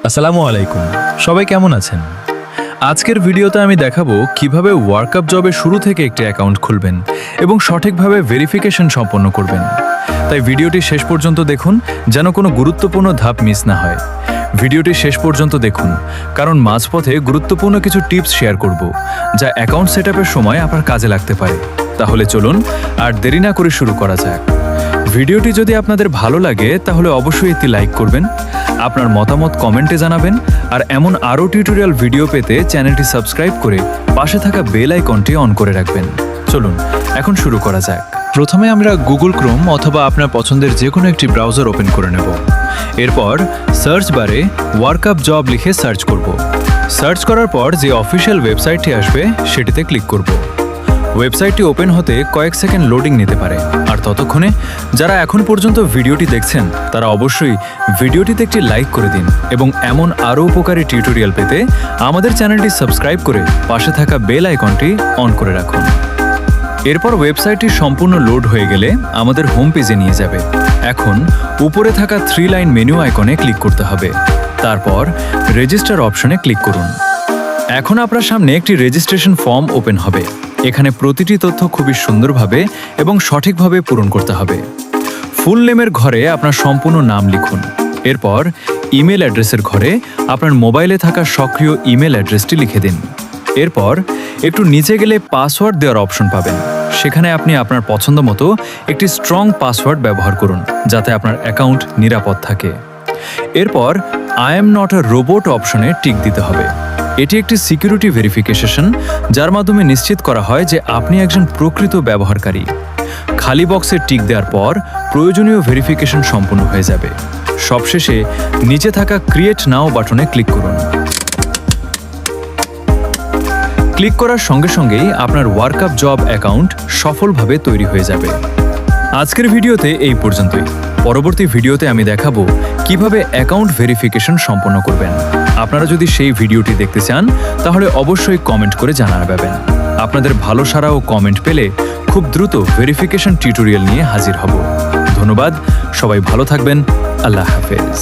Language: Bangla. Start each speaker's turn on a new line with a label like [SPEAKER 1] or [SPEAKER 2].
[SPEAKER 1] আসসালামু আলাইকুম, সবাই কেমন আছেন? আজকের ভিডিওতে আমি দেখাবো কিভাবে ওয়ার্কআপ জবে শুরু থেকে একটি অ্যাকাউন্ট খুলবেন এবং সঠিকভাবে ভেরিফিকেশন সম্পন্ন করবেন। তাই ভিডিওটি শেষ পর্যন্ত দেখুন যেন কোনো গুরুত্বপূর্ণ ধাপ মিস না হয়। ভিডিওটি শেষ পর্যন্ত দেখুন কারণ মাঝপথে গুরুত্বপূর্ণ কিছু টিপস শেয়ার করব যা অ্যাকাউন্ট সেটআপের সময় আপনার কাজে লাগতে পারে। তাহলে চলুন আর দেরি না করে শুরু করা যাক। ভিডিওটি যদি আপনাদের ভালো লাগে তাহলে অবশ্যই একটি লাইক করবেন, আপনার মতামত কমেন্টে জানাবেন আর এমন আরও টিউটোরিয়াল ভিডিও পেতে চ্যানেলটি সাবস্ক্রাইব করে পাশে থাকা বেল আইকনটি অন করে রাখবেন। চলুন এখন শুরু করা যাক। প্রথমে আমরা গুগল ক্রোম অথবা আপনার পছন্দের যে কোনো একটি ব্রাউজার ওপেন করে নেব। এরপর সার্চ বারে ওয়ার্কআপ জব লিখে সার্চ করব। সার্চ করার পর যে অফিসিয়াল ওয়েবসাইটটি আসবে সেটিতে ক্লিক করব। ওয়েবসাইটটি ওপেন হতে কয়েক সেকেন্ড লোডিং নিতে পারে, আর ততক্ষণে যারা এখন পর্যন্ত ভিডিওটি দেখছেন তারা অবশ্যই ভিডিওটিতে একটি লাইক করে দিন এবং এমন আরও উপকারী টিউটোরিয়াল পেতে আমাদের চ্যানেলটি সাবস্ক্রাইব করে পাশে থাকা বেল আইকনটি অন করে রাখুন। এরপর ওয়েবসাইটটি সম্পূর্ণ লোড হয়ে গেলে আমাদের হোম পেজে নিয়ে যাবে। এখন উপরে থাকা 3 লাইন মেনু আইকনে ক্লিক করতে হবে, তারপর রেজিস্টার অপশনে ক্লিক করুন। এখন আপনার সামনে একটি রেজিস্ট্রেশন ফর্ম ওপেন হবে। এখানে প্রতিটি তথ্য খুবই সুন্দরভাবে এবং সঠিকভাবে পূরণ করতে হবে। ফুল নেমের ঘরে আপনার সম্পূর্ণ নাম লিখুন। এরপর ইমেল অ্যাড্রেসের ঘরে আপনার মোবাইলে থাকা সক্রিয় ইমেল অ্যাড্রেসটি লিখে দিন। এরপর একটু নিচে গেলে পাসওয়ার্ড দেওয়ার অপশন পাবেন। সেখানে আপনি আপনার পছন্দ মতো একটি স্ট্রং পাসওয়ার্ড ব্যবহার করুন যাতে আপনার অ্যাকাউন্ট নিরাপদ থাকে। এরপর I am not a robot অপশনে টিক দিতে হবে। এটি একটি সিকিউরিটি ভেরিফিকেশন যার মাধ্যমে নিশ্চিত করা হয় যে আপনি একজন প্রকৃত ব্যবহারকারী। খালি বক্সে টিক দেওয়ার পর প্রয়োজনীয় ভেরিফিকেশন সম্পূর্ণ হয়ে যাবে। সবশেষে নিচে থাকা ক্রিয়েট নাও বাটনে ক্লিক করুন। ক্লিক করার সঙ্গে সঙ্গেই আপনার ওয়ার্কআপ জব অ্যাকাউন্ট সফলভাবে তৈরি হয়ে যাবে। আজকের ভিডিওতে এই পর্যন্তই। পরবর্তী ভিডিওতে আমি দেখাবো কিভাবে অ্যাকাউন্ট ভেরিফিকেশন সম্পন্ন করবেন। আপনারা যদি সেই ভিডিওটি দেখতে চান তাহলে অবশ্যই কমেন্ট করে জানাবেন। আপনাদের ভালো সাড়া ও কমেন্ট পেলে খুব দ্রুত ভেরিফিকেশন টিউটোরিয়াল নিয়ে হাজির হব। ধন্যবাদ, সবাই ভালো থাকবেন। আল্লাহ হাফেজ।